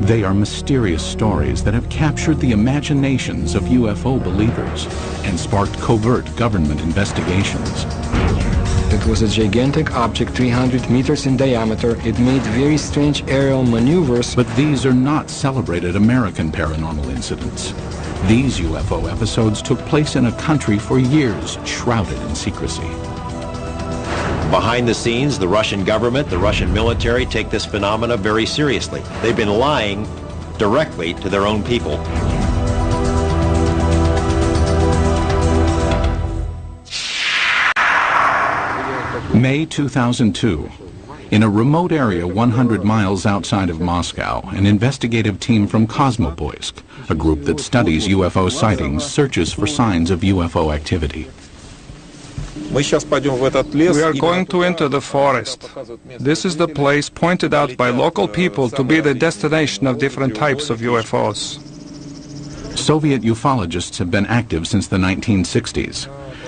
They are mysterious stories that have captured the imaginations of UFO believers and sparked covert government investigations. It was a gigantic object, 300 meters in diameter. It made very strange aerial maneuvers. But these are not celebrated American paranormal incidents. These UFO episodes took place in a country for years shrouded in secrecy. Behind the scenes, the Russian government, the Russian military take this phenomena very seriously. They've been lying directly to their own people. May 2002. In a remote area 100 miles outside of Moscow, an investigative team from Kosmopoisk, a group that studies UFO sightings, searches for signs of UFO activity. We are going to enter the forest. This is the place pointed out by local people to be the destination of different types of UFOs. Soviet ufologists have been active since the 1960s.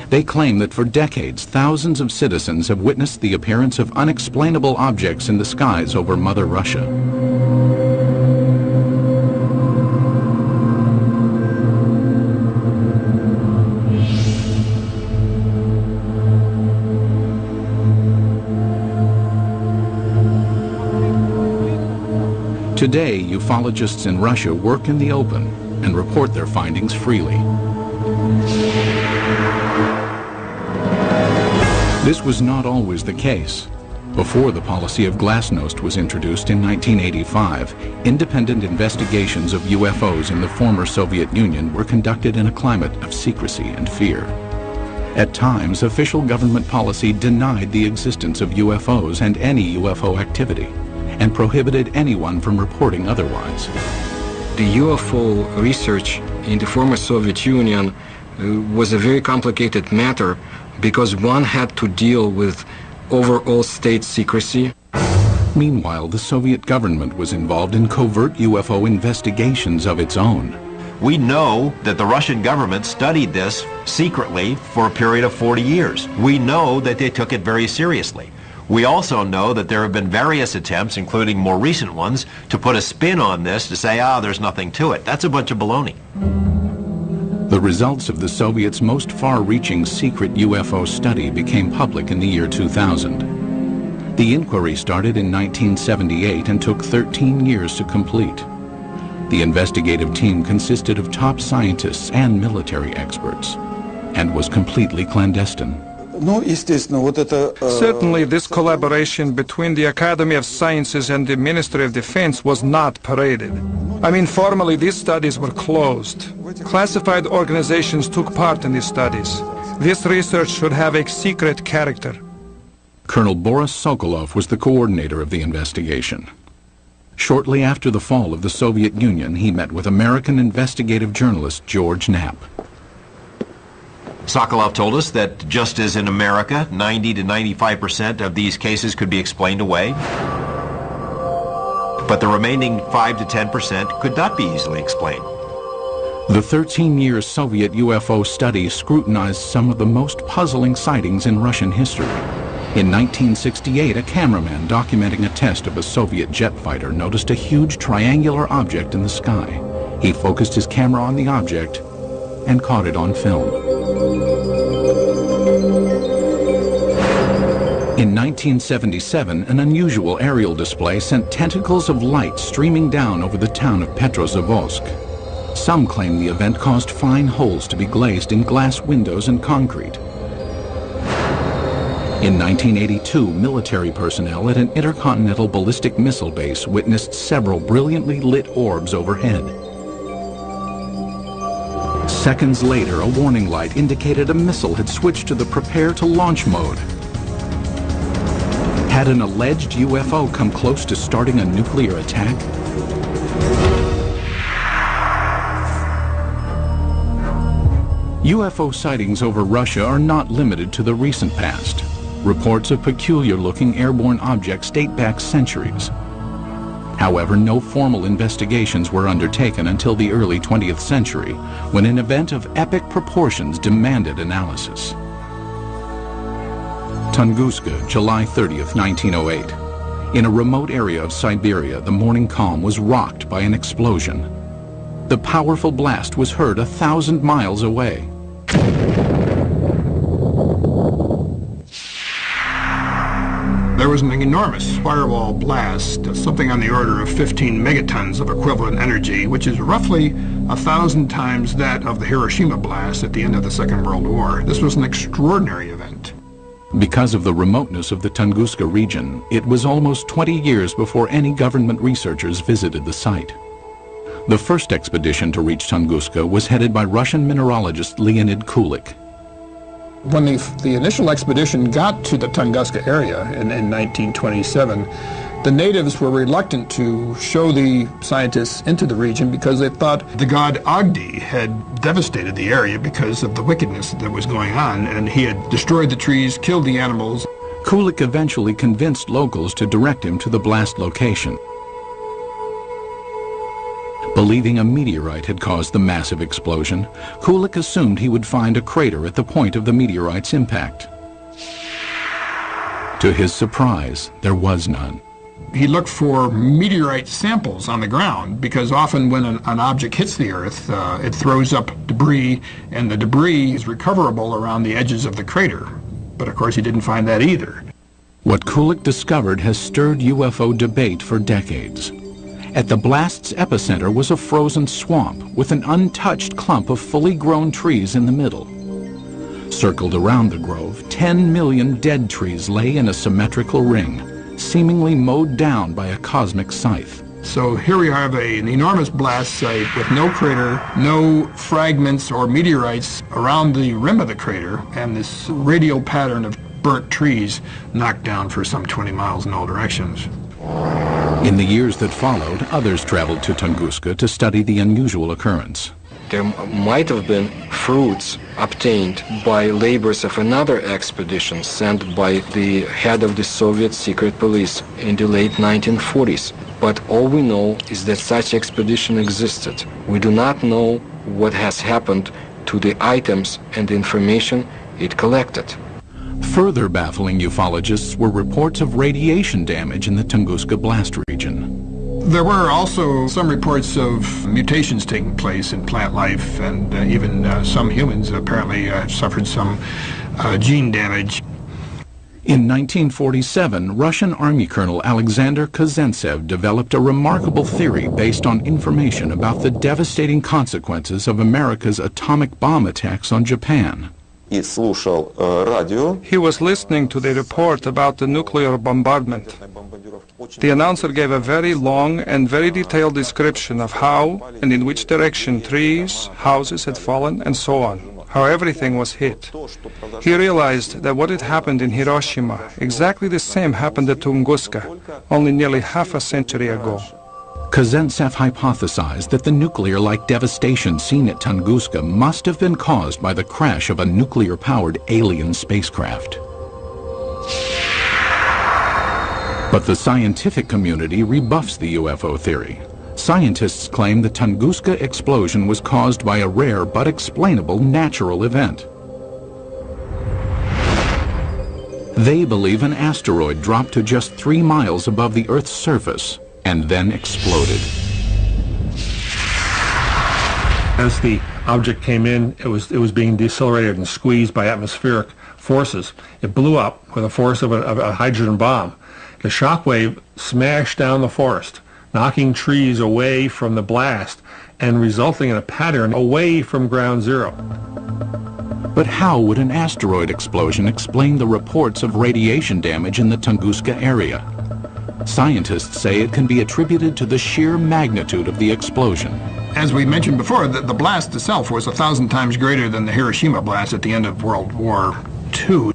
They claim that for decades, thousands of citizens have witnessed the appearance of unexplainable objects in the skies over Mother Russia. Today, ufologists in Russia work in the open and report their findings freely. This was not always the case. Before the policy of glasnost was introduced in 1985, independent investigations of UFOs in the former Soviet Union were conducted in a climate of secrecy and fear. At times, official government policy denied the existence of UFOs and any UFO activity, and prohibited anyone from reporting otherwise. The UFO research in the former Soviet Union was a very complicated matter because one had to deal with overall state secrecy. Meanwhile, the Soviet government was involved in covert UFO investigations of its own. We know that the Russian government studied this secretly for a period of 40 years. We know that they took it very seriously. We also know that there have been various attempts, including more recent ones, to put a spin on this to say, there's nothing to it. That's a bunch of baloney. The results of the Soviets' most far-reaching secret UFO study became public in the year 2000. The inquiry started in 1978 and took 13 years to complete. The investigative team consisted of top scientists and military experts, and was completely clandestine. Certainly, this collaboration between the Academy of Sciences and the Ministry of Defense was not paraded. I mean, formally, these studies were closed. Classified organizations took part in these studies. This research should have a secret character. Colonel Boris Sokolov was the coordinator of the investigation. Shortly after the fall of the Soviet Union, he met with American investigative journalist George Knapp. Sokolov told us that just as in America, 90 to 95% of these cases could be explained away, but the remaining 5 to 10% could not be easily explained. The 13-year Soviet UFO study scrutinized some of the most puzzling sightings in Russian history. In 1968, a cameraman documenting a test of a Soviet jet fighter noticed a huge triangular object in the sky. He focused his camera on the object and caught it on film. In 1977, an unusual aerial display sent tentacles of light streaming down over the town of Petrozavodsk. Some claim the event caused fine holes to be glazed in glass windows and concrete. In 1982, military personnel at an intercontinental ballistic missile base witnessed several brilliantly lit orbs overhead. Seconds later, a warning light indicated a missile had switched to the prepare to launch mode. Had an alleged UFO come close to starting a nuclear attack? UFO sightings over Russia are not limited to the recent past. Reports of peculiar-looking airborne objects date back centuries. However, no formal investigations were undertaken until the early 20th century, when an event of epic proportions demanded analysis. Tunguska, July 30th, 1908. In a remote area of Siberia, the morning calm was rocked by an explosion. The powerful blast was heard 1,000 miles away. There was an enormous firewall blast, something on the order of 15 megatons of equivalent energy, which is roughly 1,000 times that of the Hiroshima blast at the end of the Second World War. This was an extraordinary event. Because of the remoteness of the Tunguska region, it was almost 20 years before any government researchers visited the site. The first expedition to reach Tunguska was headed by Russian mineralogist Leonid Kulik. When the initial expedition got to the Tunguska area in 1927, the natives were reluctant to show the scientists into the region because they thought the god Agdi had devastated the area because of the wickedness that was going on, and he had destroyed the trees, killed the animals. Kulik eventually convinced locals to direct him to the blast location. Believing a meteorite had caused the massive explosion, Kulik assumed he would find a crater at the point of the meteorite's impact. To his surprise, there was none. He looked for meteorite samples on the ground because often when an object hits the Earth, it throws up debris, and the debris is recoverable around the edges of the crater. But of course he didn't find that either. What Kulik discovered has stirred UFO debate for decades. At the blast's epicenter was a frozen swamp with an untouched clump of fully grown trees in the middle. Circled around the grove, 10 million dead trees lay in a symmetrical ring, seemingly mowed down by a cosmic scythe. So here we have an enormous blast site with no crater, no fragments or meteorites around the rim of the crater, and this radial pattern of burnt trees knocked down for some 20 miles in all directions. In the years that followed, others traveled to Tunguska to study the unusual occurrence. There might have been fruits obtained by labors of another expedition sent by the head of the Soviet secret police in the late 1940s. But all we know is that such expedition existed. We do not know what has happened to the items and the information it collected. Further baffling ufologists were reports of radiation damage in the Tunguska blast region. There were also some reports of mutations taking place in plant life, and even some humans apparently suffered some gene damage. In 1947, Russian Army Colonel Alexander Kazantsev developed a remarkable theory based on information about the devastating consequences of America's atomic bomb attacks on Japan. He was listening to the report about the nuclear bombardment. The announcer gave a very long and very detailed description of how and in which direction trees, houses had fallen, and so on, how everything was hit. He realized that what had happened in Hiroshima, exactly the same happened at Tunguska, only nearly half a century ago. Kazantsev hypothesized that the nuclear-like devastation seen at Tunguska must have been caused by the crash of a nuclear-powered alien spacecraft. But the scientific community rebuffs the UFO theory. Scientists claim the Tunguska explosion was caused by a rare but explainable natural event. They believe an asteroid dropped to just 3 miles above the Earth's surface and then exploded. As the object came in, it was being decelerated and squeezed by atmospheric forces. It blew up with the force of a hydrogen bomb. The shock wave smashed down the forest, knocking trees away from the blast and resulting in a pattern away from ground zero. But how would an asteroid explosion explain the reports of radiation damage in the Tunguska area? Scientists say it can be attributed to the sheer magnitude of the explosion. As we mentioned before, the blast itself was 1,000 times greater than the Hiroshima blast at the end of World War II.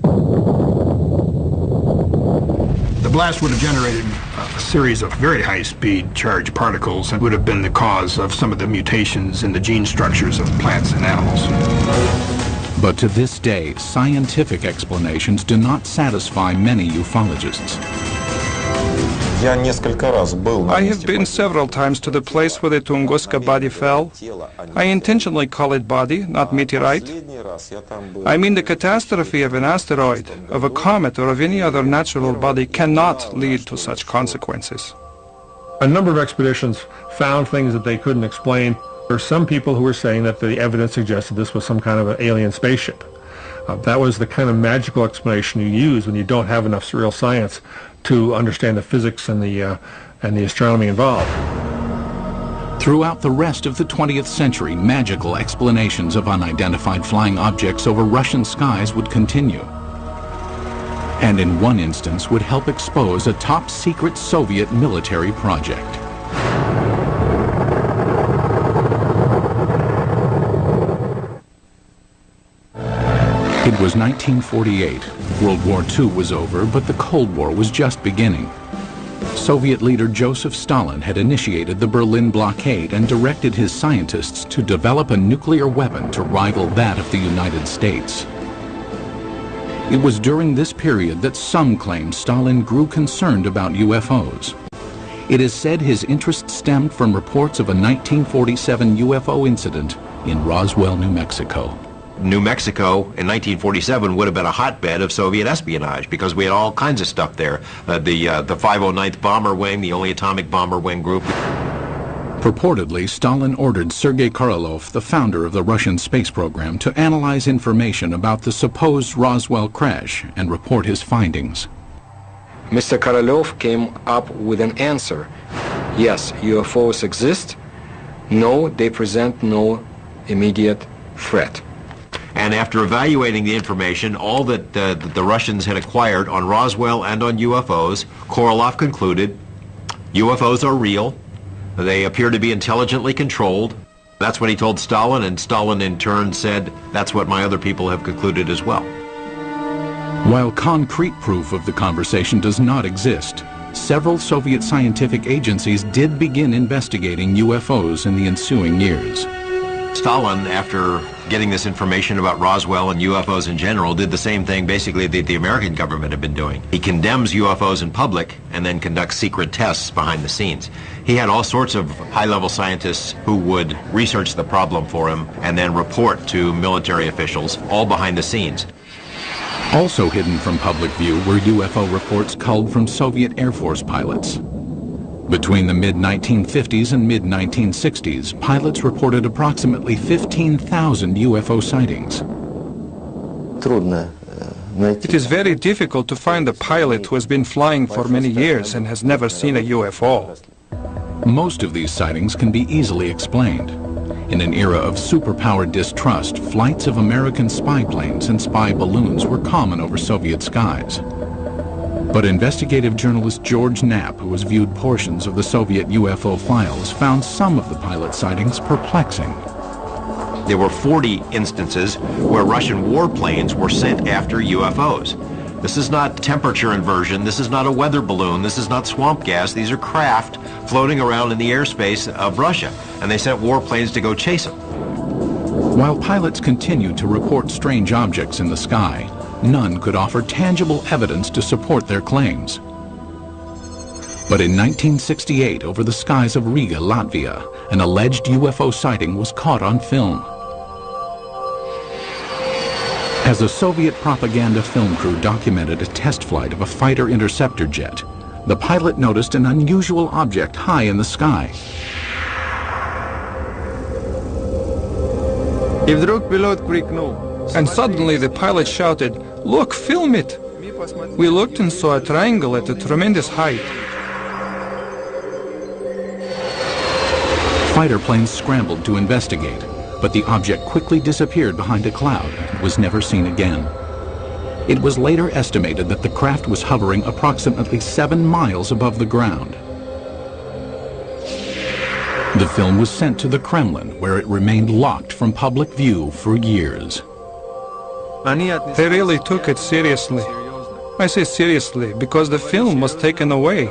The blast would have generated a series of very high-speed charged particles and would have been the cause of some of the mutations in the gene structures of plants and animals. But to this day, scientific explanations do not satisfy many ufologists. Я несколько раз был на I have месте been several times to the place where the Tunguska body fell. I intentionally call it body, not meteorite. Последний раз я там был. I mean, the catastrophe of an asteroid, of a comet, or of any other natural body cannot lead to such consequences. A number of expeditions found things that they couldn't explain. There are some people who were saying that the evidence suggested this was some kind of an alien spaceship. That was the kind of magical explanation you use when you don't have enough real science to understand the physics and the astronomy involved. Throughout the rest of the 20th century, magical explanations of unidentified flying objects over Russian skies would continue. And in one instance would help expose a top-secret Soviet military project. It was 1948. World War II was over, but the Cold War was just beginning. Soviet leader Joseph Stalin had initiated the Berlin blockade and directed his scientists to develop a nuclear weapon to rival that of the United States. It was during this period that some claim Stalin grew concerned about UFOs. It is said his interest stemmed from reports of a 1947 UFO incident in Roswell, New Mexico. New Mexico in 1947 would have been a hotbed of Soviet espionage because we had all kinds of stuff there. The 509th Bomber Wing, the only atomic bomber wing group. Purportedly, Stalin ordered Sergei Korolev, the founder of the Russian space program, to analyze information about the supposed Roswell crash and report his findings. Mr. Korolev came up with an answer. Yes, UFOs exist. No, they present no immediate threat. And after evaluating the information, all that the Russians had acquired on Roswell and on UFOs, Korolev concluded UFOs are real. They appear to be intelligently controlled. That's what he told Stalin, and Stalin in turn said, that's what my other people have concluded as well. While concrete proof of the conversation does not exist, several Soviet scientific agencies did begin investigating UFOs in the ensuing years. Stalin, after getting this information about Roswell and UFOs in general, did the same thing basically that the American government had been doing. He condemns UFOs in public and then conducts secret tests behind the scenes. He had all sorts of high-level scientists who would research the problem for him and then report to military officials, all behind the scenes. Also hidden from public view were UFO reports culled from Soviet Air Force pilots. Between the mid-1950s and mid-1960s, pilots reported approximately 15,000 UFO sightings. It is very difficult to find a pilot who has been flying for many years and has never seen a UFO. Most of these sightings can be easily explained. In an era of superpower distrust, flights of American spy planes and spy balloons were common over Soviet skies. But investigative journalist George Knapp, who has viewed portions of the Soviet UFO files, found some of the pilot sightings perplexing. There were 40 instances where Russian warplanes were sent after UFOs. This is not temperature inversion, this is not a weather balloon, this is not swamp gas, these are craft floating around in the airspace of Russia, and they sent warplanes to go chase them. While pilots continued to report strange objects in the sky, none could offer tangible evidence to support their claims. But in 1968, over the skies of Riga, Latvia, an alleged UFO sighting was caught on film. As a Soviet propaganda film crew documented a test flight of a fighter interceptor jet, the pilot noticed an unusual object high in the sky. And suddenly the pilot shouted, "Look, film it!" We looked and saw a triangle at a tremendous height. Fighter planes scrambled to investigate, but the object quickly disappeared behind a cloud and was never seen again. It was later estimated that the craft was hovering approximately 7 miles above the ground. The film was sent to the Kremlin, where it remained locked from public view for years. They really took it seriously. I say seriously because the film was taken away.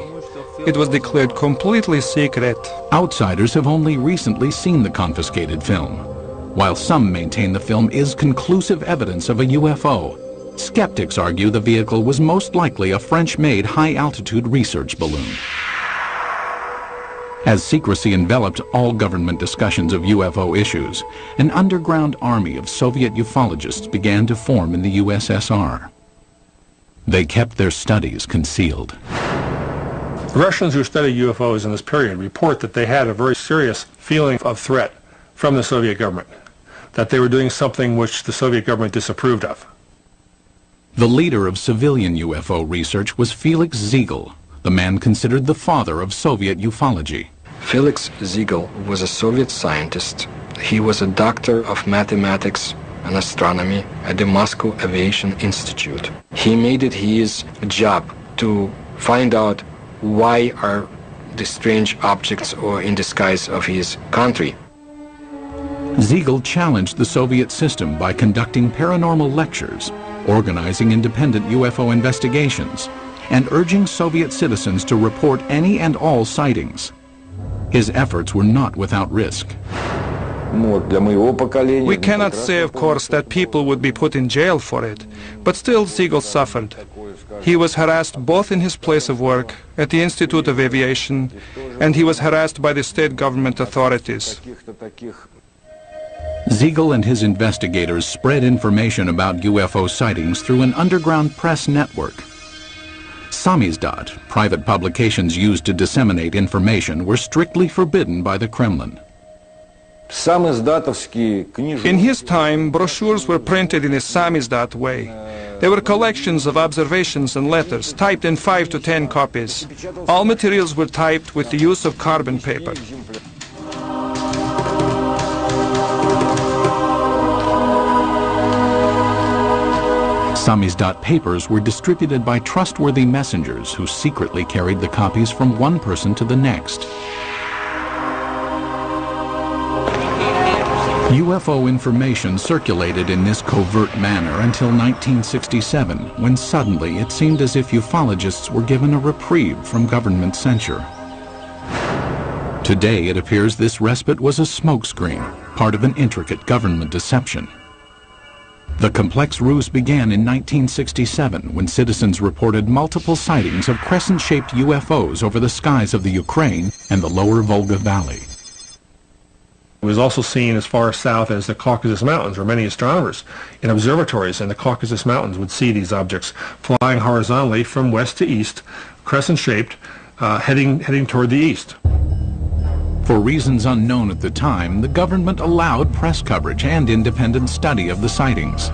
It was declared completely secret. Outsiders have only recently seen the confiscated film. While some maintain the film is conclusive evidence of a UFO, Skeptics argue the vehicle was most likely a French-made high-altitude research balloon. As secrecy enveloped all government discussions of UFO issues, an underground army of Soviet ufologists began to form in the USSR. They kept their studies concealed. Russians who study UFOs in this period report that they had a very serious feeling of threat from the Soviet government, that they were doing something which the Soviet government disapproved of. The leader of civilian UFO research was Felix Ziegel, the man considered the father of Soviet ufology. Felix Ziegel was a Soviet scientist. He was a doctor of mathematics and astronomy at the Moscow Aviation Institute. He made it his job to find out why are the strange objects or in the skies of his country. Ziegel challenged the Soviet system by conducting paranormal lectures, organizing independent UFO investigations, and urging Soviet citizens to report any and all sightings. His efforts were not without risk. We cannot say, of course, that people would be put in jail for it, but still Ziegel suffered. He was harassed both in his place of work, at the Institute of Aviation, and he was harassed by the state government authorities. Ziegel and his investigators spread information about UFO sightings through an underground press network. Samizdat, private publications used to disseminate information, were strictly forbidden by the Kremlin. In his time, brochures were printed in a samizdat way. They were collections of observations and letters, typed in 5 to 10 copies. All materials were typed with the use of carbon paper. Samizdat papers were distributed by trustworthy messengers who secretly carried the copies from one person to the next. UFO information circulated in this covert manner until 1967, when suddenly it seemed as if ufologists were given a reprieve from government censure. Today it appears this respite was a smokescreen, part of an intricate government deception. The complex ruse began in 1967 when citizens reported multiple sightings of crescent-shaped UFOs over the skies of the Ukraine and the lower Volga Valley. It was also seen as far south as the Caucasus Mountains, where many astronomers in observatories in the Caucasus Mountains would see these objects flying horizontally from west to east, crescent-shaped, heading toward the east. For reasons unknown at the time, the government allowed press coverage and independent study of the sightings.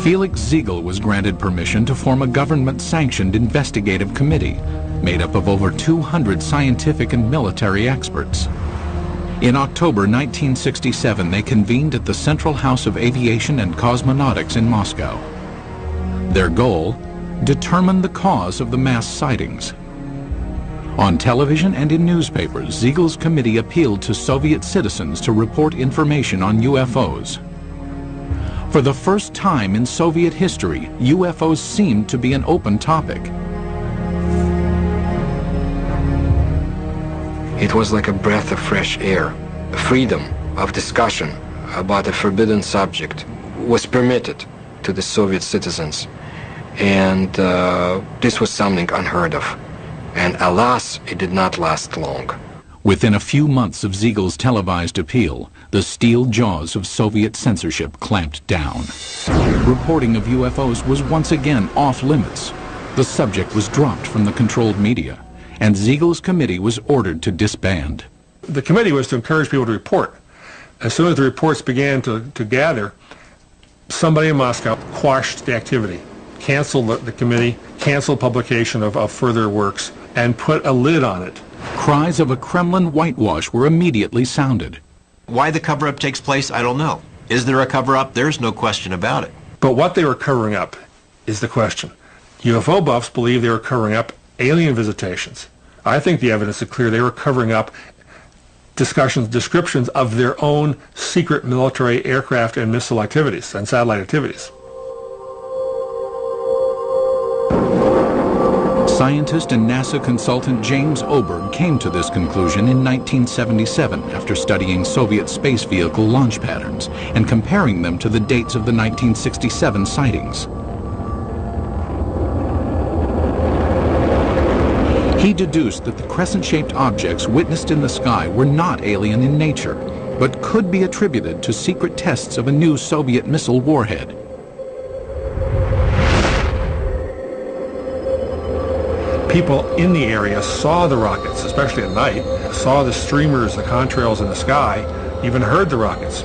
Felix Ziegel was granted permission to form a government-sanctioned investigative committee made up of over 200 scientific and military experts. In October 1967, they convened at the Central House of Aviation and Cosmonautics in Moscow. Their goal? Determine the cause of the mass sightings. On television and in newspapers, Ziegel's committee appealed to Soviet citizens to report information on UFOs. For the first time in Soviet history, UFOs seemed to be an open topic. It was like a breath of fresh air. Freedom of discussion about a forbidden subject was permitted to the Soviet citizens. And this was something unheard of. And alas, it did not last long. Within a few months of Ziegel's televised appeal, the steel jaws of Soviet censorship clamped down. Reporting of UFOs was once again off limits. The subject was dropped from the controlled media, and Ziegel's committee was ordered to disband. The committee was to encourage people to report. As soon as the reports began to gather, somebody in Moscow quashed the activity, canceled the committee, canceled publication of further works, and put a lid on it. Cries of a Kremlin whitewash were immediately sounded. Why the cover-up takes place, I don't know. Is there a cover-up? There's no question about it. But what they were covering up is the question. UFO buffs believe they were covering up alien visitations. I think the evidence is clear they were covering up descriptions of their own secret military aircraft and missile activities and satellite activities. Scientist and NASA consultant James Oberg came to this conclusion in 1977 after studying Soviet space vehicle launch patterns and comparing them to the dates of the 1967 sightings. He deduced that the crescent-shaped objects witnessed in the sky were not alien in nature, but could be attributed to secret tests of a new Soviet missile warhead. People in the area saw the rockets, especially at night, saw the streamers, the contrails in the sky, even heard the rockets.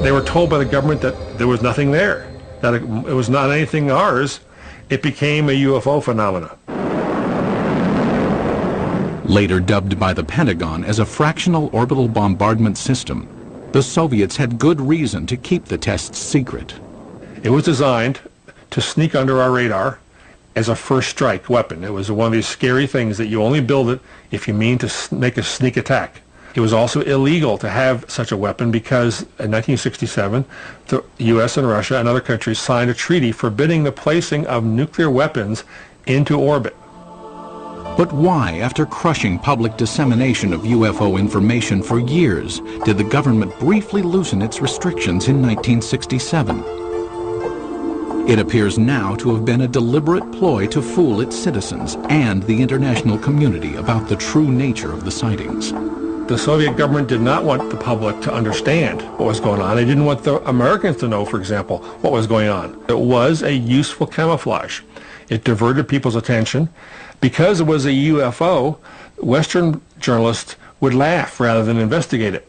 They were told by the government that there was nothing there, that it was not anything ours. It became a UFO phenomena. Later dubbed by the Pentagon as a fractional orbital bombardment system, the Soviets had good reason to keep the tests secret. It was designed to sneak under our radar as a first strike weapon. It was one of these scary things that you only build it if you mean to make a sneak attack. It was also illegal to have such a weapon because in 1967, the U.S. and Russia and other countries signed a treaty forbidding the placing of nuclear weapons into orbit. But why, after crushing public dissemination of UFO information for years, did the government briefly loosen its restrictions in 1967? It appears now to have been a deliberate ploy to fool its citizens and the international community about the true nature of the sightings. The Soviet government did not want the public to understand what was going on. They didn't want the Americans to know, for example, what was going on. It was a useful camouflage. It diverted people's attention. Because it was a UFO, Western journalists would laugh rather than investigate it.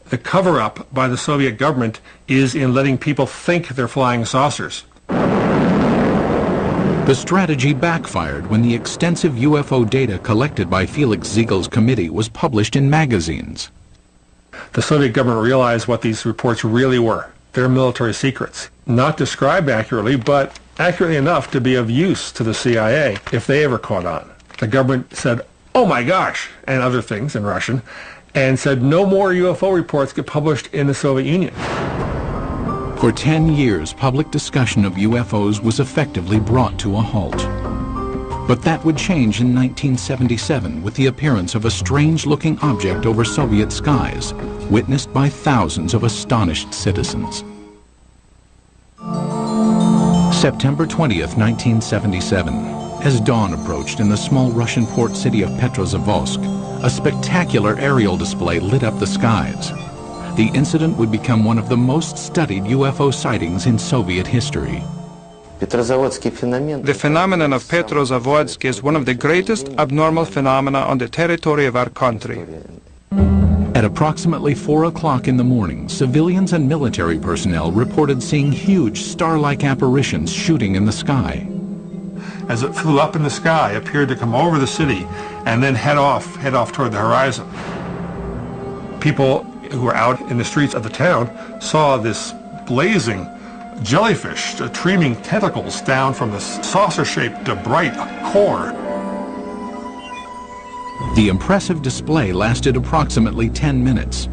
The cover-up by the Soviet government is in letting people think they're flying saucers. The strategy backfired when the extensive UFO data collected by Felix Ziegel's committee was published in magazines. The Soviet government realized what these reports really were. They're military secrets. Not described accurately, but accurately enough to be of use to the CIA if they ever caught on. The government said, "Oh my gosh," and other things in Russian, and said no more UFO reports get published in the Soviet Union. For 10 years, public discussion of UFOs was effectively brought to a halt. But that would change in 1977 with the appearance of a strange-looking object over Soviet skies, witnessed by thousands of astonished citizens. September 20th, 1977. As dawn approached in the small Russian port city of Petrozavodsk, a spectacular aerial display lit up the skies. The incident would become one of the most studied UFO sightings in Soviet history. The phenomenon of Petrozavodsk is one of the greatest abnormal phenomena on the territory of our country. At approximately 4 o'clock in the morning, civilians and military personnel reported seeing huge star-like apparitions shooting in the sky. As it flew up in the sky, appeared to come over the city and then head off toward the horizon. People who were out in the streets of the town saw this blazing jellyfish streaming tentacles down from the saucer-shaped bright core. The impressive display lasted approximately 10 minutes.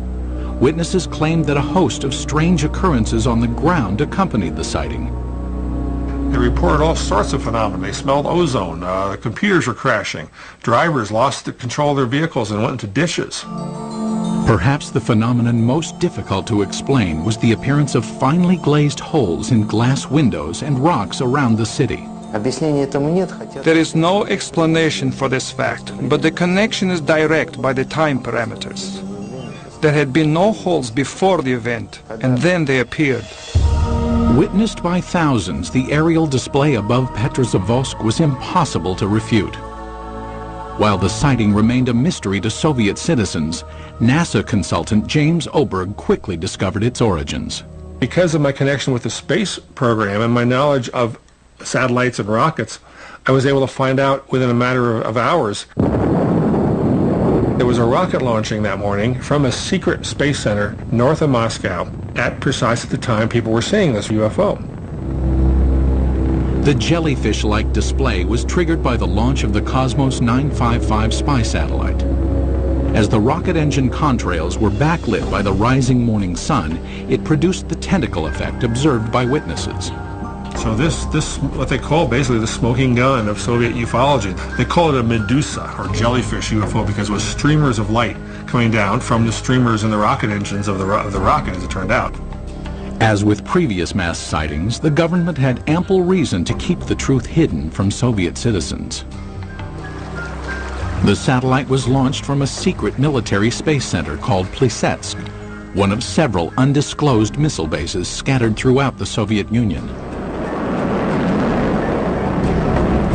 Witnesses claimed that a host of strange occurrences on the ground accompanied the sighting. They reported all sorts of phenomena. They smelled ozone, computers were crashing, drivers lost control of their vehicles and went into ditches. Perhaps the phenomenon most difficult to explain was the appearance of finely glazed holes in glass windows and rocks around the city. There is no explanation for this fact, but the connection is direct by the time parameters. There had been no holes before the event, and then they appeared. Witnessed by thousands, the aerial display above Petrozavodsk was impossible to refute. While the sighting remained a mystery to Soviet citizens, NASA consultant James Oberg quickly discovered its origins. Because of my connection with the space program and my knowledge of satellites and rockets, I was able to find out within a matter of hours. There was a rocket launching that morning from a secret space center north of Moscow at precisely the time people were seeing this UFO. The jellyfish-like display was triggered by the launch of the Cosmos 955 spy satellite. As the rocket engine contrails were backlit by the rising morning sun, it produced the tentacle effect observed by witnesses. So this what they call basically the smoking gun of Soviet ufology. They call it a Medusa or jellyfish UFO because it was streamers of light coming down from the streamers in the rocket engines of the rocket, as it turned out. As with previous mass sightings, the government had ample reason to keep the truth hidden from Soviet citizens. The satellite was launched from a secret military space center called Plesetsk, one of several undisclosed missile bases scattered throughout the Soviet Union.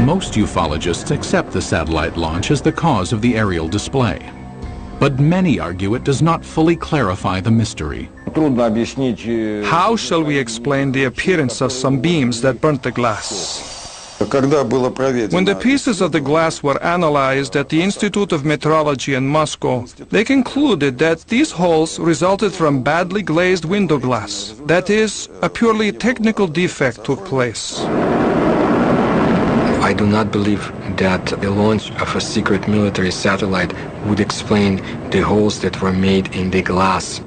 Most ufologists accept the satellite launch as the cause of the aerial display. But many argue it does not fully clarify the mystery. How shall we explain the appearance of some beams that burnt the glass? When the pieces of the glass were analyzed at the Institute of Metrology in Moscow, they concluded that these holes resulted from badly glazed window glass. That is, a purely technical defect took place. I do not believe that the launch of a secret military satellite would explain the holes that were made in the glass.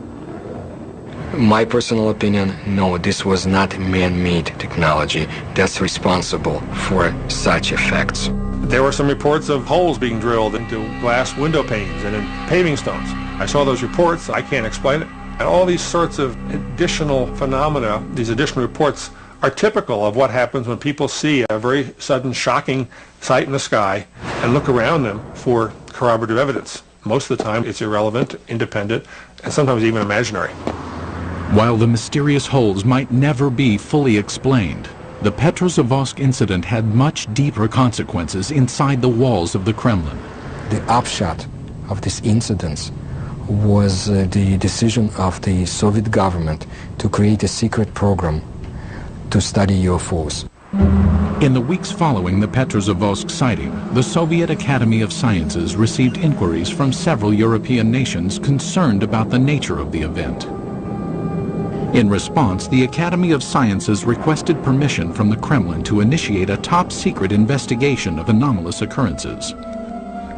My personal opinion, no, this was not man-made technology that's responsible for such effects. There were some reports of holes being drilled into glass window panes and in paving stones. I saw those reports. I can't explain it. And all these sorts of additional phenomena, these additional reports, are typical of what happens when people see a very sudden, shocking sight in the sky and look around them for corroborative evidence. Most of the time, it's irrelevant, independent, and sometimes even imaginary. While the mysterious holes might never be fully explained, the Petrozavodsk incident had much deeper consequences inside the walls of the Kremlin. The upshot of this incident was the decision of the Soviet government to create a secret program to study UFOs. In the weeks following the Petrozavodsk sighting, the Soviet Academy of Sciences received inquiries from several European nations concerned about the nature of the event. In response, the Academy of Sciences requested permission from the Kremlin to initiate a top-secret investigation of anomalous occurrences.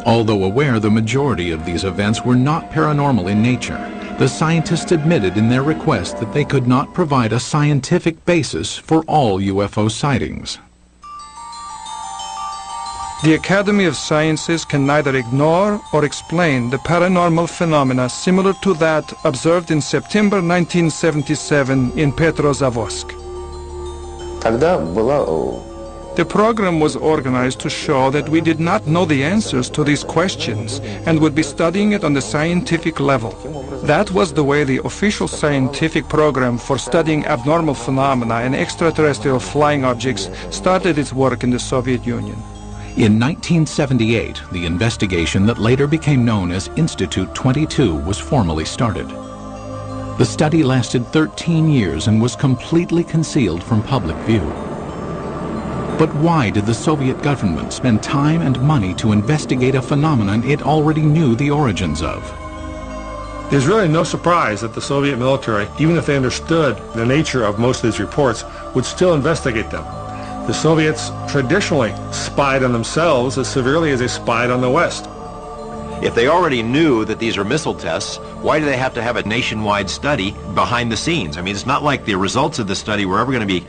Although aware the majority of these events were not paranormal in nature, the scientists admitted in their request that they could not provide a scientific basis for all UFO sightings. The Academy of Sciences can neither ignore or explain the paranormal phenomena similar to that observed in September 1977 in Petrozavodsk. The program was organized to show that we did not know the answers to these questions and would be studying it on the scientific level. That was the way the official scientific program for studying abnormal phenomena and extraterrestrial flying objects started its work in the Soviet Union. In 1978, the investigation that later became known as Institute 22 was formally started. The study lasted 13 years and was completely concealed from public view. But why did the Soviet government spend time and money to investigate a phenomenon it already knew the origins of? There's really no surprise that the Soviet military, even if they understood the nature of most of these reports, would still investigate them. The Soviets traditionally spied on themselves as severely as they spied on the West. If they already knew that these are missile tests, why do they have to have a nationwide study behind the scenes? I mean, it's not like the results of the study were ever going to be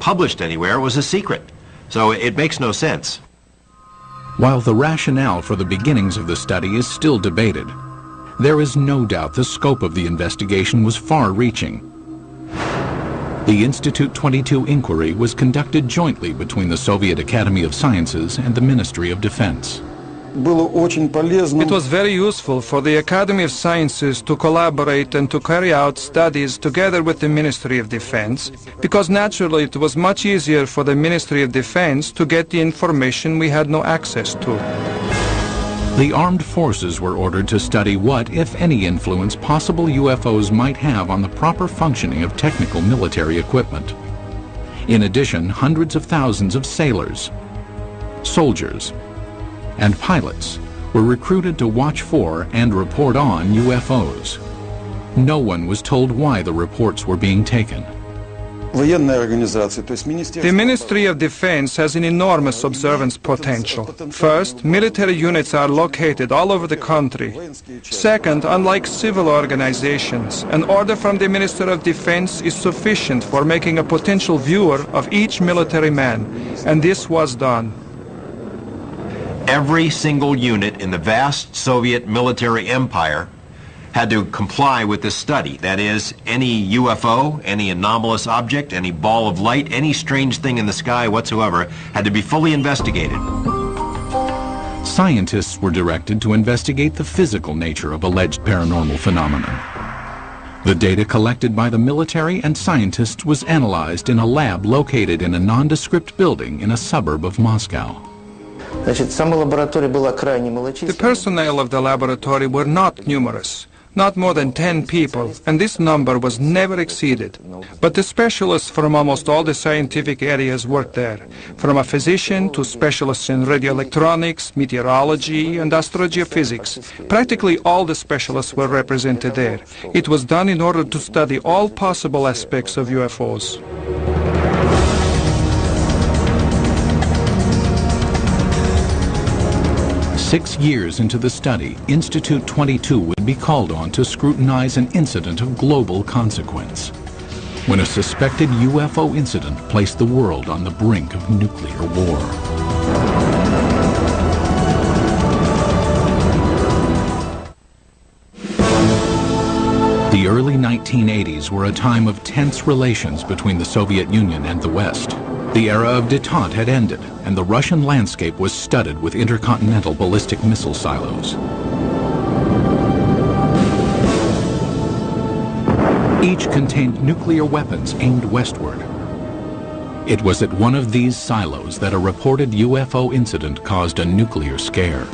published anywhere. It was a secret. So it makes no sense. While the rationale for the beginnings of the study is still debated, there is no doubt the scope of the investigation was far-reaching. The Institute 22 inquiry was conducted jointly between the Soviet Academy of Sciences and the Ministry of Defense. It was very useful for the Academy of Sciences to collaborate and to carry out studies together with the Ministry of Defense, because naturally it was much easier for the Ministry of Defense to get the information we had no access to. The armed forces were ordered to study what, if any, influence possible UFOs might have on the proper functioning of technical military equipment. In addition, hundreds of thousands of sailors, soldiers, and pilots were recruited to watch for and report on UFOs. No one was told why the reports were being taken. The Ministry of Defense has an enormous observance potential. First, military units are located all over the country. Second, unlike civil organizations, an order from the Minister of Defense is sufficient for making a potential viewer of each military man, and this was done. Every single unit in the vast Soviet military empire had to comply with this study. That is, any UFO, any anomalous object, any ball of light, any strange thing in the sky whatsoever had to be fully investigated. Scientists were directed to investigate the physical nature of alleged paranormal phenomena. The data collected by the military and scientists was analyzed in a lab located in a nondescript building in a suburb of Moscow. The personnel of the laboratory were not numerous, not more than 10 people, and this number was never exceeded. But the specialists from almost all the scientific areas worked there, from a physician to specialists in radioelectronics, meteorology, and astrogeophysics. Practically all the specialists were represented there. It was done in order to study all possible aspects of UFOs. Six years into the study, Institute 22 would be called on to scrutinize an incident of global consequence, when a suspected UFO incident placed the world on the brink of nuclear war. The early 1980s were a time of tense relations between the Soviet Union and the West. The era of détente had ended, and the Russian landscape was studded with intercontinental ballistic missile silos. Each contained nuclear weapons aimed westward. It was at one of these silos that a reported UFO incident caused a nuclear scare.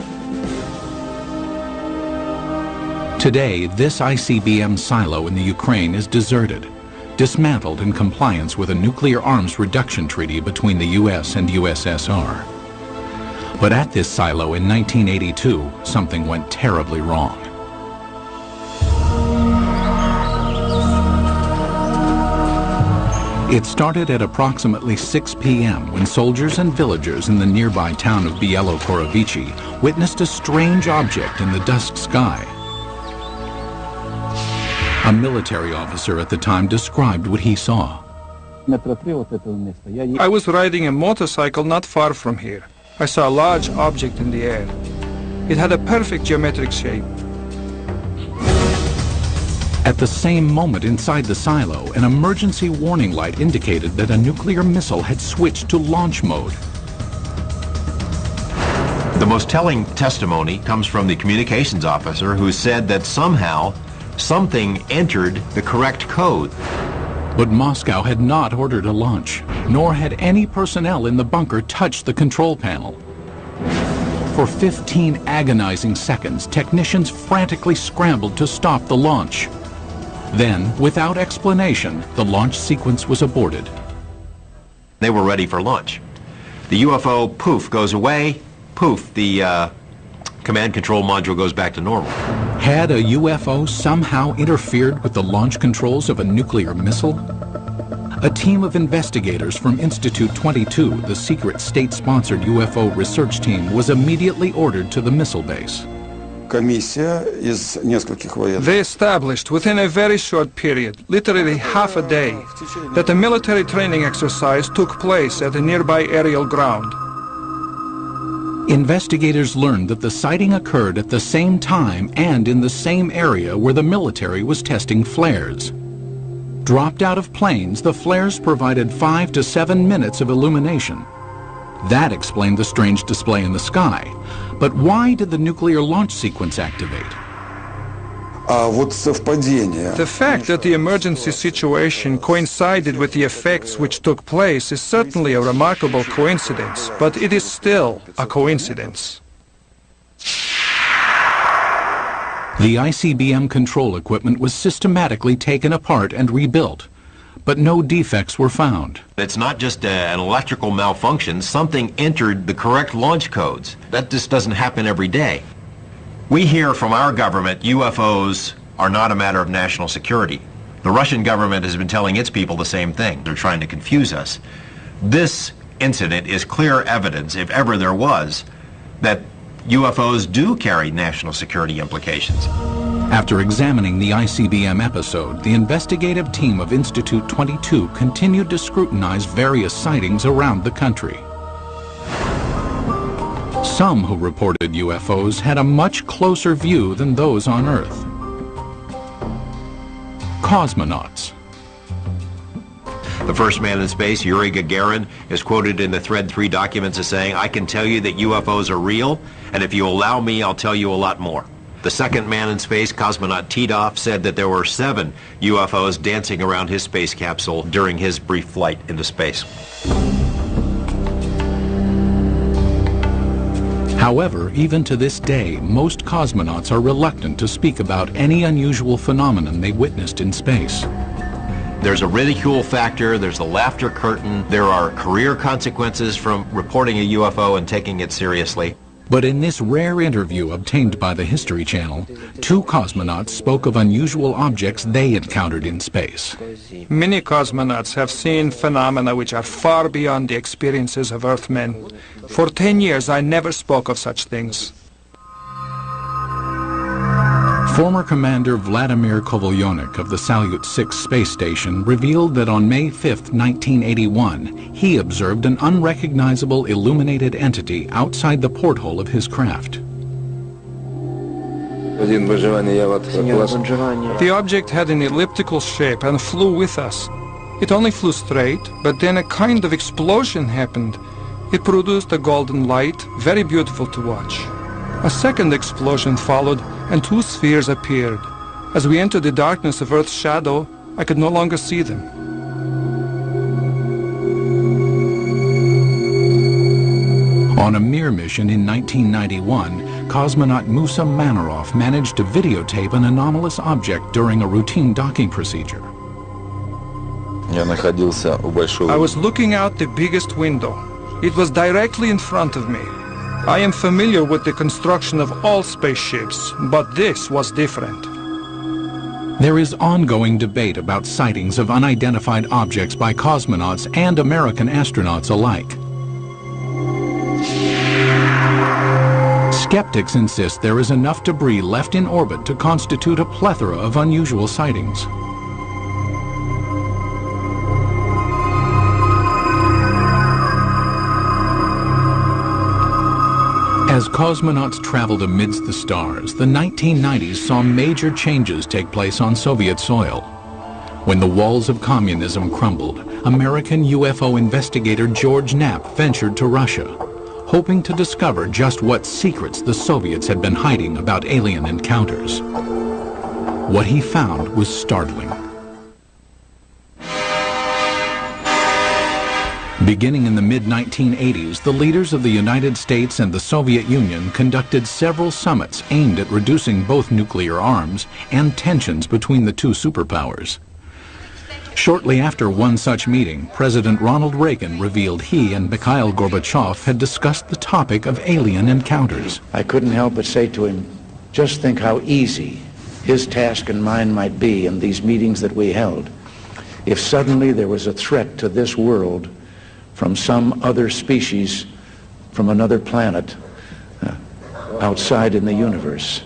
Today, this ICBM silo in the Ukraine is deserted, dismantled in compliance with a nuclear arms reduction treaty between the U.S. and USSR. But at this silo in 1982, something went terribly wrong. It started at approximately 6 p.m. when soldiers and villagers in the nearby town of Bielo-Korovichi witnessed a strange object in the dusk sky. A military officer at the time described what he saw. I was riding a motorcycle not far from here. I saw a large object in the air. It had a perfect geometric shape. At the same moment inside the silo, an emergency warning light indicated that a nuclear missile had switched to launch mode. The most telling testimony comes from the communications officer who said that somehow something entered the correct code. But Moscow had not ordered a launch, nor had any personnel in the bunker touched the control panel. For 15 agonizing seconds, technicians frantically scrambled to stop the launch. Then, without explanation, the launch sequence was aborted. They were ready for launch. The UFO, poof, goes away. Poof, the command control module goes back to normal. Had a UFO somehow interfered with the launch controls of a nuclear missile? A team of investigators from Institute 22, the secret state-sponsored UFO research team, was immediately ordered to the missile base. They established within a very short period, literally half a day, that a military training exercise took place at a nearby aerial ground. Investigators learned that the sighting occurred at the same time and in the same area where the military was testing flares. Dropped out of planes, the flares provided 5 to 7 minutes of illumination. That explained the strange display in the sky. But why did the nuclear launch sequence activate? The fact that the emergency situation coincided with the effects which took place is certainly a remarkable coincidence, but it is still a coincidence. The ICBM control equipment was systematically taken apart and rebuilt, but no defects were found. It's not just an electrical malfunction. Something entered the correct launch codes. That just doesn't happen every day. We hear from our government UFOs are not a matter of national security. The Russian government has been telling its people the same thing. They're trying to confuse us. This incident is clear evidence, if ever there was, that UFOs do carry national security implications. After examining the ICBM episode, the investigative team of Institute 22 continued to scrutinize various sightings around the country. Some who reported UFOs had a much closer view than those on Earth. The first man in space, Yuri Gagarin, is quoted in the Thread 3 documents as saying, "I can tell you that UFOs are real, and if you allow me, I'll tell you a lot more." The second man in space, cosmonaut Titov, said that there were 7 UFOs dancing around his space capsule during his brief flight into space. However, even to this day, most cosmonauts are reluctant to speak about any unusual phenomenon they witnessed in space. There's a ridicule factor, there's the laughter curtain, there are career consequences from reporting a UFO and taking it seriously. But in this rare interview obtained by the History Channel, 2 cosmonauts spoke of unusual objects they encountered in space. Many cosmonauts have seen phenomena which are far beyond the experiences of Earthmen. For 10 years, I never spoke of such things. Former Commander Vladimir Kovalyonik of the Salyut 6 space station revealed that on May 5, 1981, he observed an unrecognizable illuminated entity outside the porthole of his craft. The object had an elliptical shape and flew with us. It only flew straight, but then a kind of explosion happened. It produced a golden light, very beautiful to watch. A second explosion followed, and 2 spheres appeared. As we entered the darkness of Earth's shadow, I could no longer see them. On a Mir mission in 1991, cosmonaut Musa Manarov managed to videotape an anomalous object during a routine docking procedure. I was looking out the biggest window. It was directly in front of me. I am familiar with the construction of all spaceships, but this was different. There is ongoing debate about sightings of unidentified objects by cosmonauts and American astronauts alike. Skeptics insist there is enough debris left in orbit to constitute a plethora of unusual sightings. As cosmonauts traveled amidst the stars, the 1990s saw major changes take place on Soviet soil. When the walls of communism crumbled, American UFO investigator George Knapp ventured to Russia, hoping to discover just what secrets the Soviets had been hiding about alien encounters. What he found was startling. Beginning in the mid-1980s, the leaders of the United States and the Soviet Union conducted several summits aimed at reducing both nuclear arms and tensions between the 2 superpowers. Shortly after one such meeting, President Ronald Reagan revealed he and Mikhail Gorbachev had discussed the topic of alien encounters. I couldn't help but say to him, just think how easy his task and mine might be in these meetings that we held if suddenly there was a threat to this world from some other species, from another planet, outside in the universe.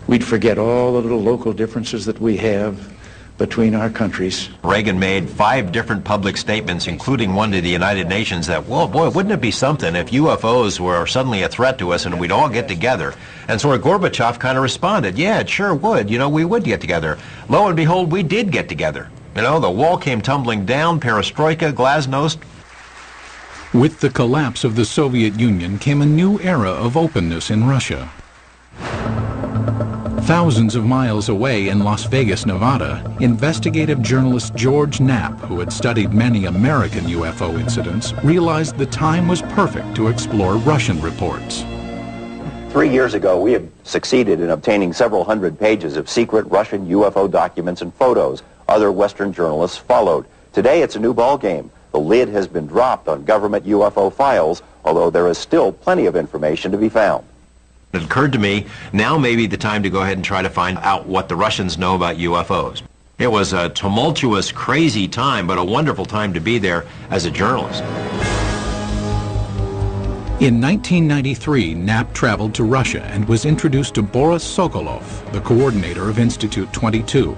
We'd forget all the little local differences that we have between our countries. Reagan made 5 different public statements, including one to the United Nations, that, well, boy, wouldn't it be something if UFOs were suddenly a threat to us and we'd all get together? And so Gorbachev kind of responded, yeah, it sure would. You know, we would get together. Lo and behold, we did get together. You know, the wall came tumbling down, perestroika, glasnost. With the collapse of the Soviet Union came a new era of openness in Russia. Thousands of miles away in Las Vegas, Nevada, investigative journalist George Knapp, who had studied many American UFO incidents, realized the time was perfect to explore Russian reports. 3 years ago, we had succeeded in obtaining several hundred pages of secret Russian UFO documents and photos. Other Western journalists followed. Today, it's a new ballgame. The lid has been dropped on government UFO files, although there is still plenty of information to be found. It occurred to me, now may be the time to go ahead and try to find out what the Russians know about UFOs. It was a tumultuous, crazy time, but a wonderful time to be there as a journalist. In 1993, Knapp traveled to Russia and was introduced to Boris Sokolov, the coordinator of Institute 22.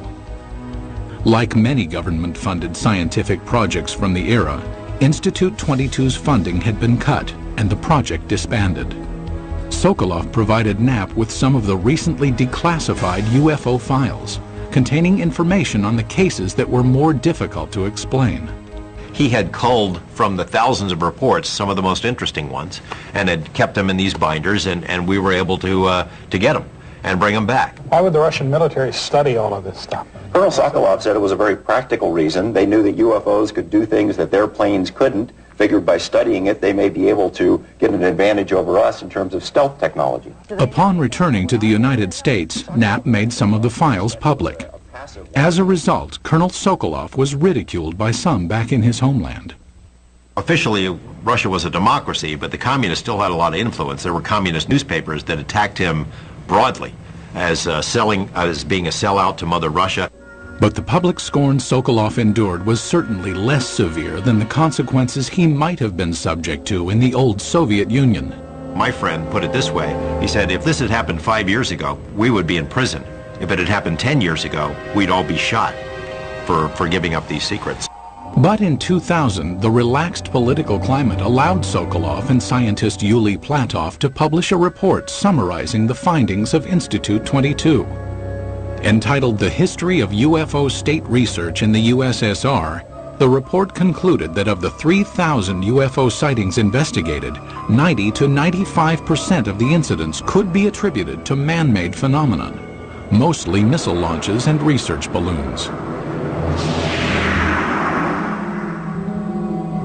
Like many government-funded scientific projects from the era, Institute 22's funding had been cut and the project disbanded. Sokolov provided Knapp with some of the recently declassified UFO files, containing information on the cases that were more difficult to explain. he had culled from the thousands of reports some of the most interesting ones and had kept them in these binders, and we were able to get them and bring them back. Why would the Russian military study all of this stuff? Colonel Sokolov said it was a very practical reason. They knew that UFOs could do things that their planes couldn't. Figured by studying it, they may be able to get an advantage over us in terms of stealth technology. Upon returning to the United States, Knapp made some of the files public. As a result, Colonel Sokolov was ridiculed by some back in his homeland. Officially, Russia was a democracy, but the communists still had a lot of influence. There were communist newspapers that attacked him broadly as being a sellout to Mother Russia. But the public scorn Sokolov endured was certainly less severe than the consequences he might have been subject to in the old Soviet Union. My friend put it this way. He said, if this had happened 5 years ago, we would be in prison. If it had happened 10 years ago, we'd all be shot for giving up these secrets. But in 2000, the relaxed political climate allowed Sokolov and scientist Yuli Platov to publish a report summarizing the findings of Institute 22. Entitled The History of UFO State Research in the USSR, the report concluded that of the 3,000 UFO sightings investigated, 90 to 95% of the incidents could be attributed to man-made phenomenon, mostly missile launches and research balloons.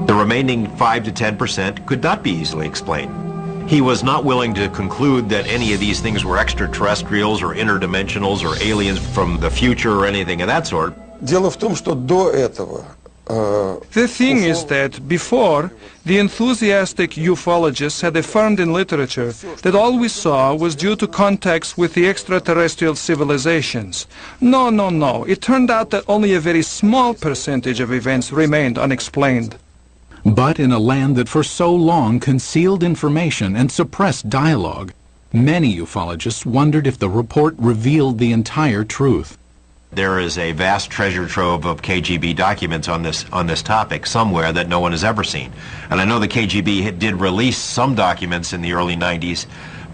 The remaining 5 to 10% could not be easily explained. He was not willing to conclude that any of these things were extraterrestrials or interdimensionals or aliens from the future or anything of that sort. Дело в том, что до этого The thing is that before, the enthusiastic ufologists had affirmed in literature that all we saw was due to contacts with the extraterrestrial civilizations. No, no, no. It turned out that only a very small percentage of events remained unexplained. But in a land that for so long concealed information and suppressed dialogue, many ufologists wondered if the report revealed the entire truth. There is a vast treasure trove of KGB documents on this topic somewhere that no one has ever seen. And I know the KGB did release some documents in the early 90s,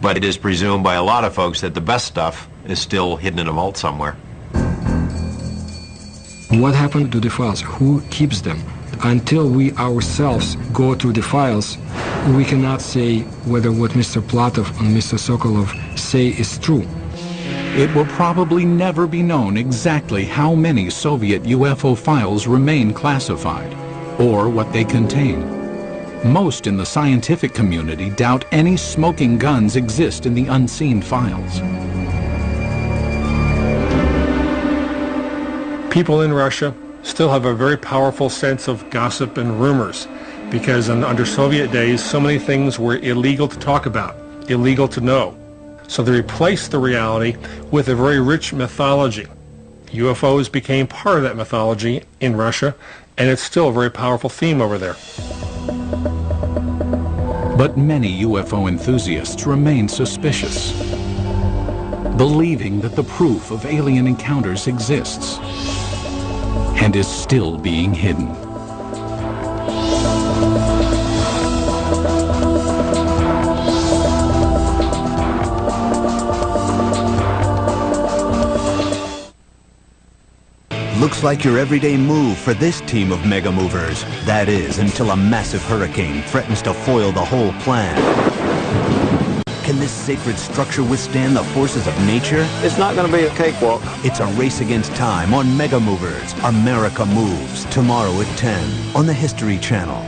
but it is presumed by a lot of folks that the best stuff is still hidden in a vault somewhere. What happened to the files? Who keeps them? Until we ourselves go through the files, we cannot say whether what Mr. Platov and Mr. Sokolov say is true. It will probably never be known exactly how many Soviet UFO files remain classified, or what they contain. Most in the scientific community doubt any smoking guns exist in the unseen files. People in Russia still have a very powerful sense of gossip and rumors, because under Soviet days, so many things were illegal to talk about, illegal to know. So they replaced the reality with a very rich mythology. UFOs became part of that mythology in Russia, and it's still a very powerful theme over there. But many UFO enthusiasts remain suspicious, believing that the proof of alien encounters exists and is still being hidden. Looks like your everyday move for this team of mega movers. That is, until a massive hurricane threatens to foil the whole plan. Can this sacred structure withstand the forces of nature? It's not going to be a cakewalk. It's a race against time on Mega Movers. America Moves, tomorrow at 10 on the History Channel.